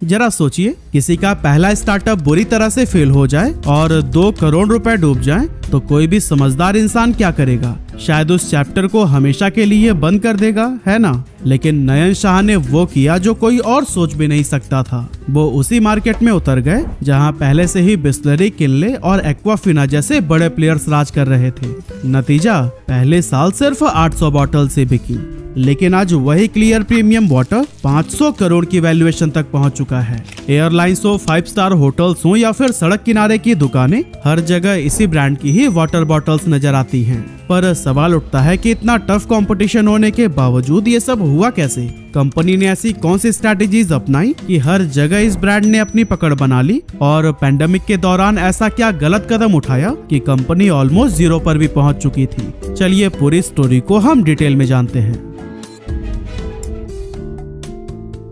जरा सोचिए, किसी का पहला स्टार्टअप बुरी तरह से फेल हो जाए और 2 करोड़ रुपए डूब जाएं, तो कोई भी समझदार इंसान क्या करेगा? शायद उस चैप्टर को हमेशा के लिए बंद कर देगा, है ना? लेकिन नयन शाह ने वो किया जो कोई और सोच भी नहीं सकता था। वो उसी मार्केट में उतर गए जहां पहले से ही बिस्लरी, किनले और एक्वाफिना जैसे बड़े प्लेयर्स राज कर रहे थे। नतीजा, पहले साल सिर्फ 800 बॉटल से बिकी, लेकिन आज वही क्लियर प्रीमियम वाटर 500 करोड़ की वैल्यूएशन तक पहुंच चुका है। एयरलाइंस हो, 5 स्टार होटल्स हो या फिर सड़क किनारे की दुकानें, हर जगह इसी ब्रांड की ही वाटर बॉटल्स नजर आती हैं। पर सवाल उठता है कि इतना टफ कंपटीशन होने के बावजूद ये सब हुआ कैसे? कंपनी ने ऐसी कौन सी स्ट्रैटेजीज अपनाई कि हर जगह इस ब्रांड ने अपनी पकड़ बना ली? और पेंडेमिक के दौरान ऐसा क्या गलत कदम उठाया कि कंपनी ऑलमोस्ट जीरो पर भी पहुंच चुकी थी? चलिए पूरी स्टोरी को हम डिटेल में जानते हैं।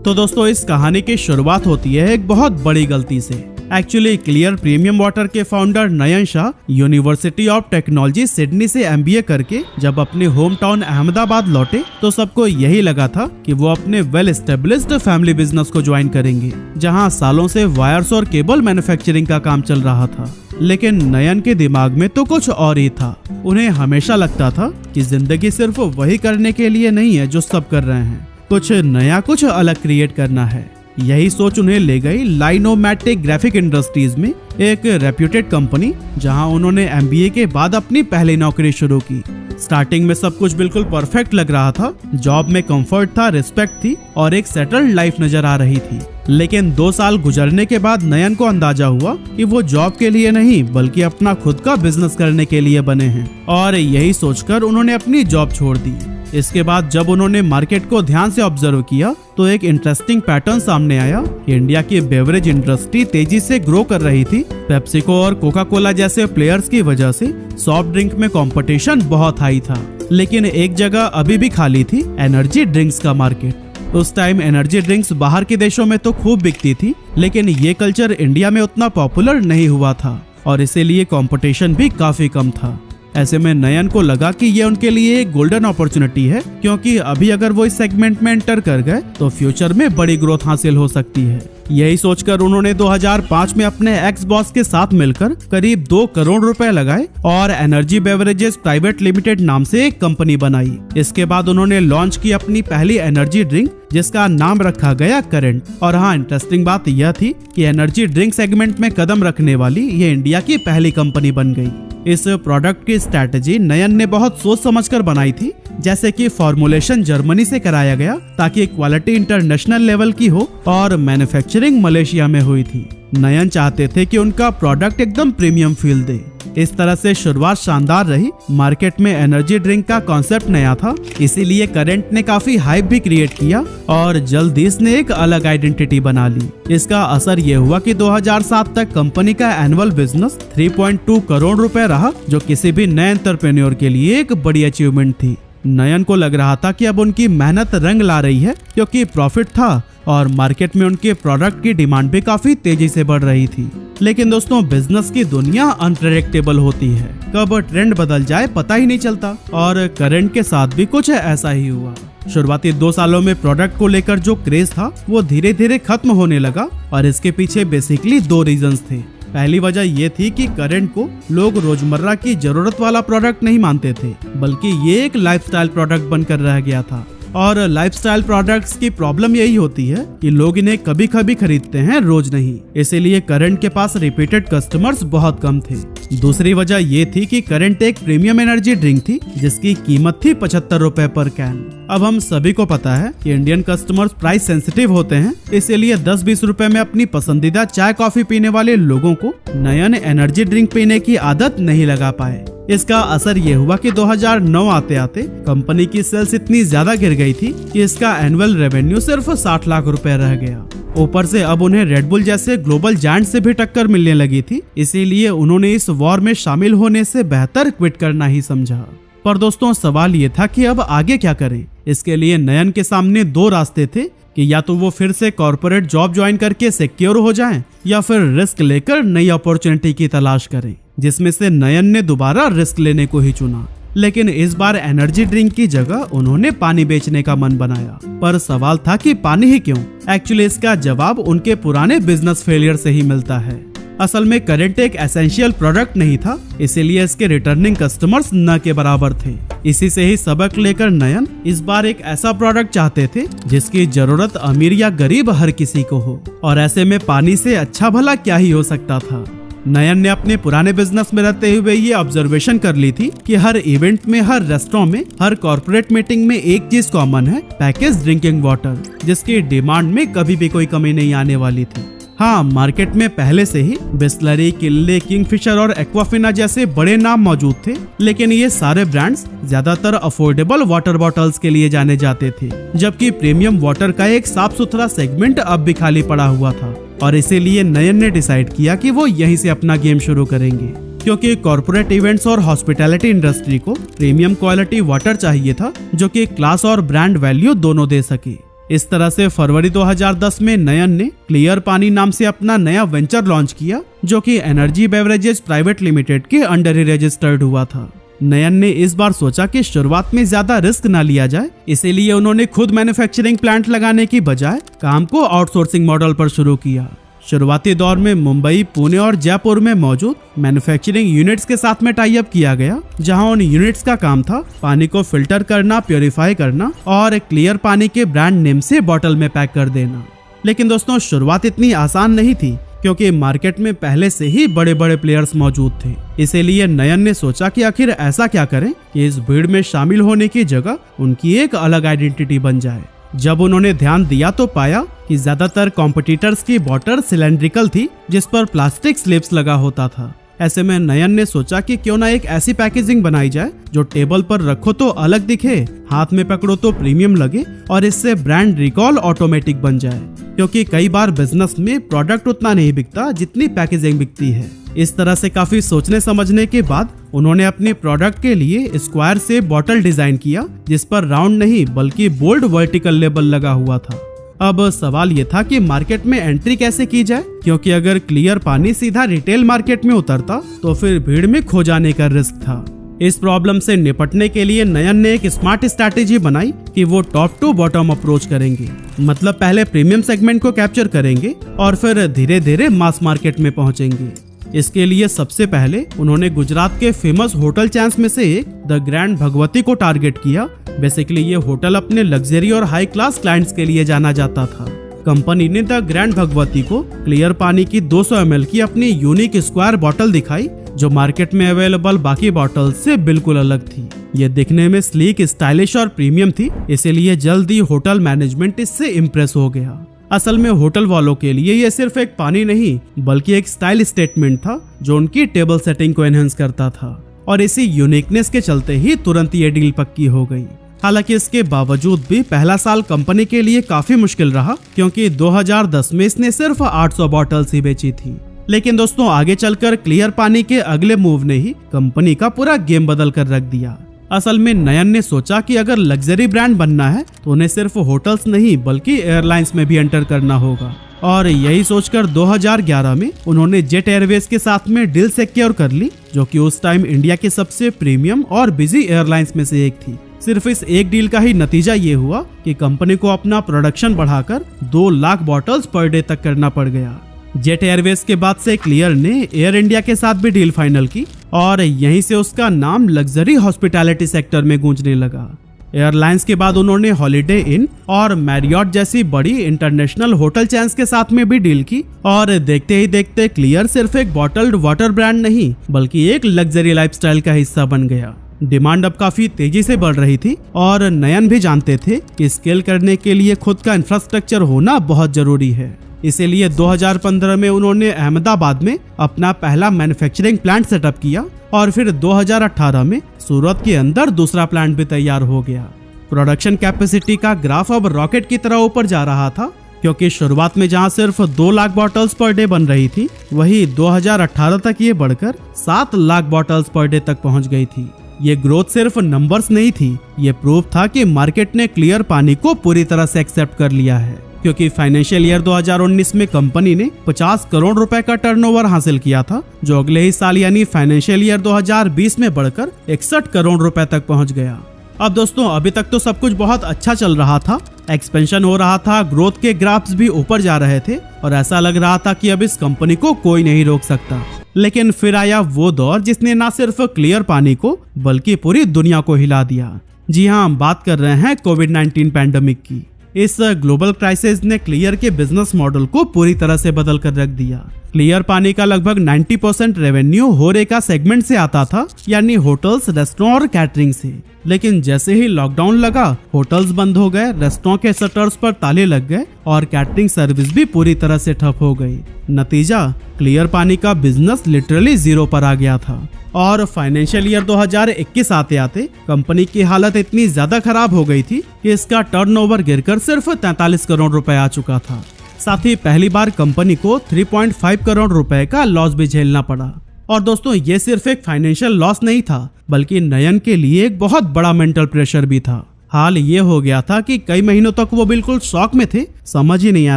तो दोस्तों, इस कहानी की शुरुआत होती है एक बहुत बड़ी गलती से। एक्चुअली क्लियर प्रीमियम वाटर के founder Nayan Shah university of technology Sydney से MBA करके जब अपने होम टाउन अहमदाबाद लौटे तो सबको यही लगा था कि वो अपने वेल एस्टेब्लिश्ड फैमिली बिजनेस को ज्वाइन करेंगे, जहां सालों से वायर्स और केबल मैन्युफैक्चरिंग का काम चल रहा था। लेकिन नयन के दिमाग में तो कुछ और ही था। उन्हें हमेशा लगता था कि जिंदगी सिर्फ वही करने के लिए नहीं है जो सब कर रहे हैं, कुछ नया, कुछ अलग क्रिएट करना है। यही सोच उन्हें ले गई लाइनोमैटिक ग्राफिक इंडस्ट्रीज में, एक रेप्यूटेड कंपनी, जहां उन्होंने MBA के बाद अपनी पहली नौकरी शुरू की। स्टार्टिंग में सब कुछ बिल्कुल परफेक्ट लग रहा था। जॉब में कंफर्ट था, रिस्पेक्ट थी और एक सेटल्ड लाइफ नजर आ रही थी। लेकिन 2 साल गुजरने के बाद नयन को अंदाजा हुआ कि वो जॉब के लिए नहीं बल्कि अपना खुद का बिजनेस करने के लिए बने हैं, और यही सोचकर उन्होंने अपनी जॉब छोड़ दी। इसके बाद जब उन्होंने मार्केट को ध्यान से ऑब्जर्व किया तो एक इंटरेस्टिंग पैटर्न सामने आया कि इंडिया की बेवरेज इंडस्ट्री तेजी से ग्रो कर रही थी। पेप्सिको और कोका कोला जैसे प्लेयर्स की वजह से सॉफ्ट ड्रिंक में कंपटीशन बहुत हाई था। लेकिन एक जगह अभी भी खाली थी, एनर्जी ड्रिंक्स का मार्केट। उस टाइम एनर्जी ड्रिंक्स बाहर के देशों में तो खूब बिकती थी, लेकिन ये कल्चर इंडिया में उतना पॉपुलर नहीं हुआ था और इसीलिए कंपटीशन भी काफी कम था। ऐसे में नयन को लगा कि ये उनके लिए एक गोल्डन अपॉर्चुनिटी है, क्योंकि अभी अगर वो इस सेगमेंट में एंटर कर गए तो फ्यूचर में बड़ी ग्रोथ हासिल हो सकती है। यही सोचकर उन्होंने 2005 में अपने एक्स बॉस के साथ मिलकर करीब 2 करोड़ रुपए लगाए और एनर्जी बेवरेजेस प्राइवेट लिमिटेड नाम से एक कंपनी बनाई। इसके बाद उन्होंने लॉन्च की अपनी पहली एनर्जी ड्रिंक, जिसका नाम रखा गया करंट। और हाँ, इंटरेस्टिंग बात यह थी कि एनर्जी ड्रिंक सेगमेंट में कदम रखने वाली ये इंडिया की पहली कंपनी बन गई। इस प्रोडक्ट की स्ट्रैटेजी नयन ने बहुत सोच समझकर बनाई थी, जैसे कि फॉर्मुलेशन जर्मनी से कराया गया ताकि क्वालिटी इंटरनेशनल लेवल की हो और मैन्युफैक्चरिंग मलेशिया में हुई थी। नयन चाहते थे कि उनका प्रोडक्ट एकदम प्रीमियम फील दे। इस तरह से शुरुआत शानदार रही। मार्केट में एनर्जी ड्रिंक का कॉन्सेप्ट नया था, इसीलिए करंट ने काफी हाइप भी क्रिएट किया और जल्दी इसने एक अलग आइडेंटिटी बना ली। इसका असर ये हुआ कि 2007 तक कंपनी का एनुअल बिजनेस 3.2 करोड़ रुपए रहा, जो किसी भी नए एंटरप्रेन्योर के लिए एक बड़ी अचीवमेंट थी। नयन को लग रहा था कि अब उनकी मेहनत रंग ला रही है, क्योंकि प्रॉफिट था और मार्केट में उनके प्रोडक्ट की डिमांड भी काफी तेजी से बढ़ रही थी। लेकिन दोस्तों, बिजनेस की दुनिया अनप्रेडिक्टेबल होती है, कब ट्रेंड बदल जाए पता ही नहीं चलता, और करंट के साथ भी कुछ ऐसा ही हुआ। शुरुआती 2 सालों में प्रोडक्ट को लेकर जो क्रेज था वो धीरे धीरे खत्म होने लगा, और इसके पीछे बेसिकली 2 रीजंस थे। पहली वजह ये थी कि करंट को लोग रोजमर्रा की जरूरत वाला प्रोडक्ट नहीं मानते थे, बल्कि ये एक लाइफस्टाइल प्रोडक्ट बनकर रह गया था। और लाइफस्टाइल प्रोडक्ट्स की प्रॉब्लम यही होती है कि लोग इन्हें कभी कभी खरीदते हैं, रोज नहीं। इसीलिए करंट के पास रिपीटेड कस्टमर्स बहुत कम थे। दूसरी वजह ये थी कि करंट एक प्रीमियम एनर्जी ड्रिंक थी जिसकी कीमत थी 75 रुपए पर कैन। अब हम सभी को पता है कि इंडियन कस्टमर्स प्राइस सेंसिटिव होते हैं, इसीलिए 10-20 रुपए में अपनी पसंदीदा चाय कॉफी पीने वाले लोगों को नयन एनर्जी ड्रिंक पीने की आदत नहीं लगा पाए। इसका असर ये हुआ कि 2009 आते आते कंपनी की सेल्स इतनी ज्यादा गिर गई थी कि इसका एनुअल रेवेन्यू सिर्फ 60 लाख रुपए रह गया। ऊपर से अब उन्हें रेडबुल जैसे ग्लोबल जायंट से भी टक्कर मिलने लगी थी, इसीलिए उन्होंने इस वॉर में शामिल होने से बेहतर क्विट करना ही समझा। पर दोस्तों, सवाल ये था कि अब आगे क्या करें। इसके लिए नयन के सामने 2 रास्ते थे कि या तो वो फिर से कॉर्पोरेट जॉब ज्वाइन करके सिक्योर हो जाएं, या फिर रिस्क लेकर नई अपॉर्चुनिटी की तलाश करें, जिसमें से नयन ने दोबारा रिस्क लेने को ही चुना। लेकिन इस बार एनर्जी ड्रिंक की जगह उन्होंने पानी बेचने का मन बनाया। पर सवाल था कि पानी ही क्यों? एक्चुअली इसका जवाब उनके पुराने बिजनेस फेलियर से ही मिलता है। असल में करंट एक एसेंशियल प्रोडक्ट नहीं था, इसीलिए इसके रिटर्निंग कस्टमर्स न के बराबर थे। इसी से ही सबक लेकर नयन इस बार एक ऐसा प्रोडक्ट चाहते थे जिसकी जरूरत अमीर या गरीब हर किसी को हो, और ऐसे में पानी से अच्छा भला क्या ही हो सकता था। नयन ने अपने पुराने बिजनेस में रहते हुए ये ऑब्जर्वेशन कर ली थी कि हर इवेंट में, हर रेस्टोरेंट में, हर कॉर्पोरेट मीटिंग में एक चीज कॉमन है, पैकेज ड्रिंकिंग वाटर, जिसकी डिमांड में कभी भी कोई कमी नहीं आने वाली थी। हाँ, मार्केट में पहले से ही बिस्लरी, किनले, किंगफिशर और एक्वाफिना जैसे बड़े नाम मौजूद थे, लेकिन ये सारे ब्रांड्स ज्यादातर अफोर्डेबल वाटर बॉटल्स के लिए जाने जाते थे, जबकि प्रीमियम वाटर का एक साफ सुथरा सेगमेंट अब भी खाली पड़ा हुआ था। और इसीलिए नयन ने डिसाइड किया कि वो यहीं से अपना गेम शुरू करेंगे, क्योंकि कॉर्पोरेट इवेंट्स और हॉस्पिटैलिटी इंडस्ट्री को प्रीमियम क्वालिटी वाटर चाहिए था जो कि क्लास और ब्रांड वैल्यू दोनों दे सके। इस तरह से फरवरी 2010 में नयन ने क्लियर पानी नाम से अपना नया वेंचर लॉन्च किया, जो कि एनर्जी बेवरेजेस प्राइवेट लिमिटेड के अंडर ही रजिस्टर्ड हुआ था। नयन ने इस बार सोचा कि शुरुआत में ज्यादा रिस्क ना लिया जाए, इसीलिए उन्होंने खुद मैन्युफैक्चरिंग प्लांट लगाने की बजाय काम को आउटसोर्सिंग मॉडल पर शुरू किया। शुरुआती दौर में मुंबई, पुणे और जयपुर में मौजूद मैन्युफैक्चरिंग यूनिट्स के साथ में टाई अप किया गया, जहां उन यूनिट्स का काम था पानी को फिल्टर करना, प्योरीफाई करना और क्लियर पानी के ब्रांड नेम से बॉटल में पैक कर देना। लेकिन दोस्तों, शुरुआत इतनी आसान नहीं थी, क्योंकि मार्केट में पहले से ही बड़े बड़े प्लेयर्स मौजूद थे। इसीलिए नयन ने सोचा कि आखिर ऐसा क्या करें कि इस भीड़ में शामिल होने की जगह उनकी एक अलग आइडेंटिटी बन जाए। जब उन्होंने ध्यान दिया तो पाया कि ज्यादातर कॉम्पिटिटर्स की बॉटल सिलेंड्रिकल थी, जिस पर प्लास्टिक स्लिप्स लगा होता था। ऐसे में नयन ने सोचा कि क्यों ना एक ऐसी पैकेजिंग बनाई जाए जो टेबल पर रखो तो अलग दिखे, हाथ में पकड़ो तो प्रीमियम लगे, और इससे ब्रांड रिकॉल ऑटोमेटिक बन जाए, क्योंकि कई बार बिजनेस में प्रोडक्ट उतना नहीं बिकता जितनी पैकेजिंग बिकती है। इस तरह से काफी सोचने समझने के बाद उन्होंने अपने प्रोडक्ट के लिए स्क्वायर से बॉटल डिजाइन किया, जिस पर राउंड नहीं बल्कि बोल्ड वर्टिकल लेबल लगा हुआ था। अब सवाल ये था कि मार्केट में एंट्री कैसे की जाए, क्योंकि अगर क्लियर पानी सीधा रिटेल मार्केट में उतरता तो फिर भीड़ में खो जाने का रिस्क था। इस प्रॉब्लम से निपटने के लिए नयन ने एक स्मार्ट स्ट्रैटेजी बनाई कि वो टॉप टू बॉटम अप्रोच करेंगे, मतलब पहले प्रीमियम सेगमेंट को कैप्चर करेंगे और फिर धीरे धीरे मास मार्केट में पहुंचेंगे। इसके लिए सबसे पहले उन्होंने गुजरात के फेमस होटल चेन्स में से एक द ग्रैंड भगवती को टारगेट किया। बेसिकली ये होटल अपने लग्जरी और हाई क्लास क्लाइंट्स के लिए जाना जाता था। कंपनी ने द ग्रैंड भगवती को क्लियर पानी की 200 ml की अपनी यूनिक स्क्वायर बॉटल दिखाई, जो मार्केट में अवेलेबल बाकी बॉटल से बिल्कुल अलग थी। ये दिखने में स्लीक, स्टाइलिश और प्रीमियम थी, इसीलिए जल्दी होटल मैनेजमेंट इससे इम्प्रेस हो गया। असल में होटल वालों के लिए ये सिर्फ एक पानी नहीं बल्कि एक स्टाइल स्टेटमेंट था, जो उनकी टेबल सेटिंग को एनहेंस करता था, और इसी यूनिकनेस के चलते ही तुरंत ये डील पक्की हो गई। हालांकि इसके बावजूद भी पहला साल कंपनी के लिए काफी मुश्किल रहा, क्योंकि 2010 में इसने सिर्फ 800 बॉटल्स ही बेची थी। लेकिन दोस्तों, आगे चलकर क्लियर पानी के अगले मूव ने ही कंपनी का पूरा गेम बदल कर रख दिया। असल में नयन ने सोचा कि अगर लग्जरी ब्रांड बनना है तो उन्हें सिर्फ होटल्स नहीं बल्कि एयरलाइंस में भी एंटर करना होगा, और यही सोचकर 2011 में उन्होंने जेट एयरवेज के साथ में डील सिक्योर कर ली, जो कि उस टाइम इंडिया की सबसे प्रीमियम और बिजी एयरलाइंस में से एक थी। सिर्फ इस एक डील का ही नतीजा ये हुआ कि कंपनी को अपना प्रोडक्शन बढ़ाकर 2 लाख बॉटल्स पर डे तक करना पड़ गया। जेट एयरवेज के बाद से क्लियर ने एयर इंडिया के साथ भी डील फाइनल की, और यहीं से उसका नाम लग्जरी हॉस्पिटैलिटी सेक्टर में गूंजने लगा। एयरलाइंस के बाद उन्होंने हॉलिडे इन और मैरियट जैसी बड़ी इंटरनेशनल होटल चेन्स के साथ में भी डील की, और देखते ही देखते क्लियर सिर्फ एक बॉटल्ड वाटर ब्रांड नहीं बल्कि एक लग्जरी लाइफस्टाइल का हिस्सा बन गया। डिमांड अब काफी तेजी से बढ़ रही थी, और नयन भी जानते थे कि स्केल करने के लिए खुद का इंफ्रास्ट्रक्चर होना बहुत जरूरी है। इसीलिए 2015 में उन्होंने अहमदाबाद में अपना पहला मैन्युफैक्चरिंग प्लांट सेटअप किया, और फिर 2018 में सूरत के अंदर दूसरा प्लांट भी तैयार हो गया। प्रोडक्शन कैपेसिटी का ग्राफ अब रॉकेट की तरह ऊपर जा रहा था, क्योंकि शुरुआत में जहां सिर्फ 2 लाख बॉटल्स पर डे बन रही थी, वही 2018 तक ये बढ़कर 7 लाख बॉटल्स पर डे तक पहुंच गई थी। ये ग्रोथ सिर्फ नंबर्स नहीं थी, ये प्रूफ था कि मार्केट ने क्लियर पानी को पूरी तरह से एक्सेप्ट कर लिया है। क्योंकि फाइनेंशियल ईयर 2019 में कंपनी ने 50 करोड़ रुपए का टर्नओवर हासिल किया था, जो अगले ही साल यानी फाइनेंशियल ईयर 2020 में बढ़कर 61 करोड़ रुपए तक पहुंच गया। अब दोस्तों अभी तक तो सब कुछ बहुत अच्छा चल रहा था, एक्सपेंशन हो रहा था, ग्रोथ के ग्राफ्स भी ऊपर जा रहे थे और ऐसा लग रहा था कि अब इस कंपनी को कोई नहीं रोक सकता। लेकिन फिर आया वो दौर जिसने न सिर्फ क्लियर पानी को बल्कि पूरी दुनिया को हिला दिया। जी हाँ, हम बात कर रहे हैं कोविड-19 पैंडेमिक की। इस ग्लोबल क्राइसिस ने क्लियर के बिजनेस मॉडल को पूरी तरह से बदल कर रख दिया। क्लियर पानी का लगभग 90% रेवेन्यू होरेका सेगमेंट से आता था, यानी होटल्स, रेस्टोरेंट और कैटरिंग से। लेकिन जैसे ही लॉकडाउन लगा, होटल्स बंद हो गए, रेस्टोरेंट के शटर्स पर ताले लग गए और कैटरिंग सर्विस भी पूरी तरह से ठप हो गई। नतीजा, क्लियर पानी का बिजनेस लिटरली जीरो पर आ गया था और फाइनेंशियल ईयर 2021 आते आते कंपनी की हालत इतनी ज्यादा खराब हो गई थी कि इसका टर्नओवर गिरकर सिर्फ 43 करोड़ रुपए आ चुका था। साथ ही पहली बार कंपनी को 3.5 करोड़ रुपए का लॉस भी झेलना पड़ा। और दोस्तों ये सिर्फ एक फाइनेंशियल लॉस नहीं था, बल्कि नयन के लिए एक बहुत बड़ा मेंटल प्रेशर भी था। हाल ये हो गया था कि कई महीनों तक वो बिल्कुल शॉक में थे, समझ ही नहीं आ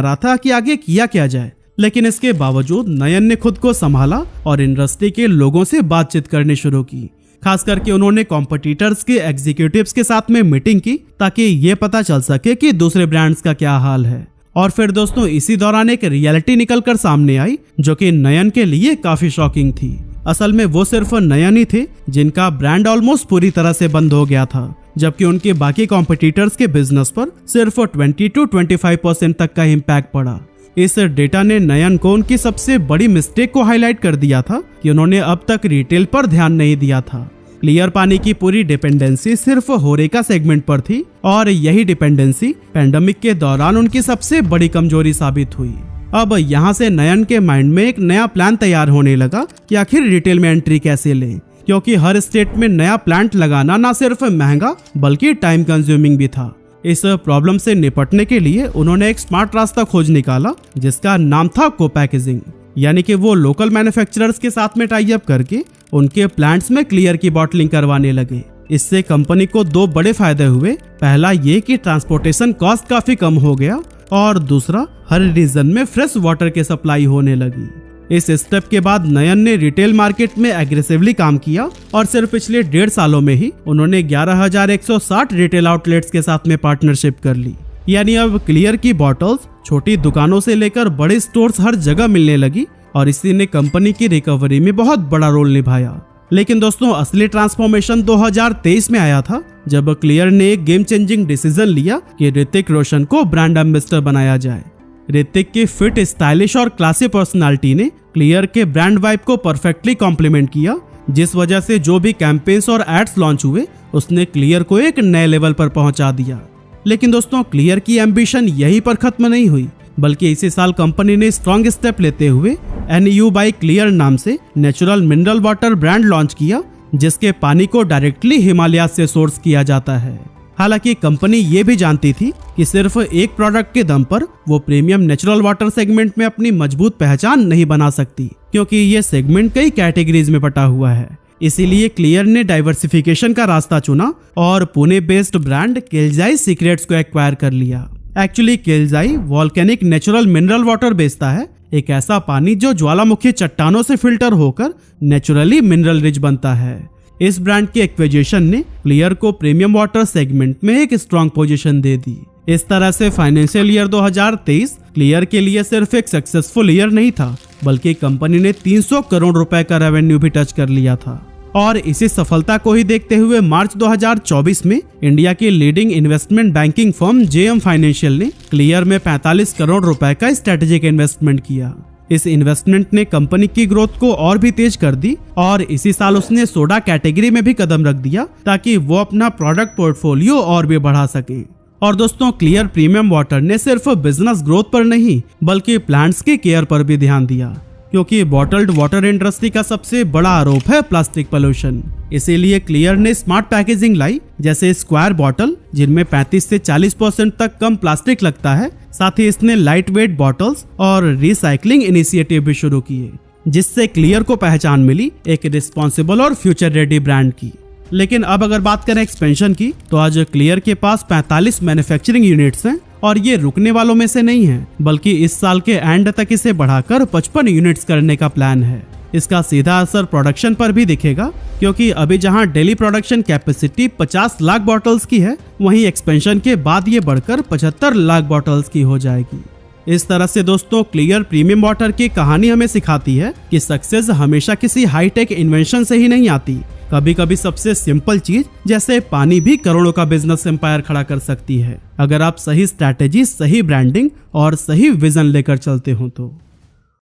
रहा था कि आगे किया क्या जाए। लेकिन इसके बावजूद नयन ने खुद को संभाला और इंडस्ट्री के लोगों से बातचीत करनी शुरू की। खास करके उन्होंने कॉम्पिटिटर्स के एग्जीक्यूटिव्स के साथ में मीटिंग की ताकि ये पता चल सके कि दूसरे ब्रांड्स का क्या हाल है। और फिर दोस्तों इसी दौरान एक रियलिटी निकल कर सामने आई जो कि नयन के लिए काफी शॉकिंग थी। असल में वो सिर्फ नयन ही थे जिनका ब्रांड ऑलमोस्ट पूरी तरह से बंद हो गया था, जबकि उनके बाकी कॉम्पिटिटर्स के बिजनेस पर सिर्फ 20 to 25% तक का इम्पैक्ट पड़ा। इस डेटा ने नयन को उनकी सबसे बड़ी मिस्टेक को हाईलाइट कर दिया था कि उन्होंने अब तक रिटेल पर ध्यान नहीं दिया था। क्लियर पानी की पूरी डिपेंडेंसी सिर्फ होरेका सेगमेंट पर थी और यही डिपेंडेंसी पैंडेमिक के दौरान उनकी सबसे बड़ी कमजोरी साबित हुई। अब यहाँ से नयन के माइंड में एक नया प्लान तैयार होने लगा कि आखिर रिटेल में एंट्री कैसे लें, क्योंकि हर स्टेट में नया प्लांट लगाना न सिर्फ महंगा बल्कि टाइम कंज्यूमिंग भी था। इस प्रॉब्लम से निपटने के लिए उन्होंने एक स्मार्ट रास्ता खोज निकाला जिसका नाम था को-पैकेजिंग, यानी कि वो लोकल मैन्युफैक्चरर्स के साथ में टाई अप करके उनके प्लांट्स में क्लियर की बॉटलिंग करवाने लगे। इससे कंपनी को दो बड़े फायदे हुए। पहला ये कि ट्रांसपोर्टेशन कॉस्ट काफी कम हो गया और दूसरा हर रीजन में फ्रेश वाटर की सप्लाई होने लगी। इस स्टेप के बाद नयन ने रिटेल मार्केट में एग्रेसिवली काम किया और सिर्फ पिछले 1.5 सालों में ही उन्होंने 11,160 रिटेल आउटलेट्स के साथ में पार्टनरशिप कर ली। यानी अब क्लियर की बॉटल्स छोटी दुकानों से लेकर बड़े स्टोर्स हर जगह मिलने लगी और इसी ने कंपनी की रिकवरी में बहुत बड़ा रोल निभाया। लेकिन दोस्तों असली ट्रांसफॉर्मेशन 2023 में आया था, जब क्लियर ने एक गेम चेंजिंग डिसीजन लिया कि ऋतिक रोशन को ब्रांड एम्बेसडर बनाया जाए। ऋतिक की फिट, स्टाइलिश और क्लासी पर्सनालिटी ने क्लियर के ब्रांड वाइब को परफेक्टली कॉम्प्लीमेंट किया, जिस वजह से जो भी कैंपेन्स और एड्स लॉन्च हुए उसने क्लियर को एक नए लेवल पर पहुंचा दिया। लेकिन दोस्तों क्लियर की एम्बिशन यहीं पर खत्म नहीं हुई, बल्कि इसी साल कंपनी ने स्ट्रॉन्ग स्टेप लेते हुए NU by क्लियर नाम से natural mineral water brand launch किया, जिसके पानी को डायरेक्टली हिमालय से सोर्स किया जाता है। हालांकि कंपनी ये भी जानती थी कि सिर्फ एक प्रोडक्ट के दम पर वो प्रीमियम नेचुरल वाटर सेगमेंट में अपनी मजबूत पहचान नहीं बना सकती, क्योंकि ये सेगमेंट कई कैटेगरीज में बटा हुआ है। इसीलिए क्लियर ने डाइवर्सिफिकेशन का रास्ता चुना और Pune based brand Kelzai secrets को एक्वायर कर लिया। Actually Kelzai volcanic natural mineral water बेचता है, एक ऐसा पानी जो ज्वालामुखी चट्टानों से फिल्टर होकर नेचुरली मिनरल रिच बनता है। इस ब्रांड की एक्विजिशन ने क्लियर को प्रीमियम वाटर सेगमेंट में एक स्ट्रॉन्ग पोजीशन दे दी। इस तरह से फाइनेंशियल ईयर 2023 क्लियर के लिए सिर्फ एक सक्सेसफुल ईयर नहीं था, बल्कि कंपनी ने 300 करोड़ रुपए का रेवेन्यू भी टच कर लिया था। और इसी सफलता को ही देखते हुए मार्च 2024 में इंडिया की leading investment banking firm JM financial ने क्लियर में 45 करोड़ रुपए का स्ट्रेटेजिक इन्वेस्टमेंट किया। इस इन्वेस्टमेंट ने कंपनी की ग्रोथ को और भी तेज कर दी और इसी साल उसने सोडा कैटेगरी में भी कदम रख दिया ताकि वो अपना प्रोडक्ट पोर्टफोलियो और भी बढ़ा सके। और दोस्तों क्लियर प्रीमियम वाटर ने सिर्फ बिजनेस ग्रोथ पर नहीं बल्कि प्लांट्स की केयर पर भी ध्यान दिया, क्योंकि बॉटल्ड वाटर इंडस्ट्री का सबसे बड़ा आरोप है प्लास्टिक पोल्यूशन। इसीलिए क्लियर ने स्मार्ट पैकेजिंग लाई, जैसे स्क्वायर बॉटल जिनमें 35 से 40% तक कम प्लास्टिक लगता है। साथ ही इसने लाइट वेट बॉटल्स और रिसाइकलिंग इनिशिएटिव भी शुरू किए, जिससे क्लियर को पहचान मिली एक रिस्पॉन्सिबल और फ्यूचर रेडी ब्रांड की। लेकिन अब अगर बात करें एक्सपेंशन की, तो आज क्लियर के पास 45 मैन्युफैक्चरिंग यूनिट्स हैं और ये रुकने वालों में से नहीं है, बल्कि इस साल के एंड तक इसे बढ़ाकर 55 यूनिट्स करने का प्लान है। इसका सीधा असर प्रोडक्शन पर भी दिखेगा, क्योंकि अभी जहां daily production capacity 50 lakh bottles की है, वहीं एक्सपेंशन के बाद ये बढ़कर 75 लाख बॉटल्स की हो जाएगी। इस तरह से दोस्तों क्लियर प्रीमियम वाटर की कहानी हमें सिखाती है कि सक्सेस हमेशा किसी हाईटेक इन्वेंशन से ही नहीं आती। कभी कभी सबसे सिंपल चीज जैसे पानी भी करोड़ों का बिजनेस एम्पायर खड़ा कर सकती है, अगर आप सही स्ट्रैटेजी, सही ब्रांडिंग और सही विजन लेकर चलते हो तो।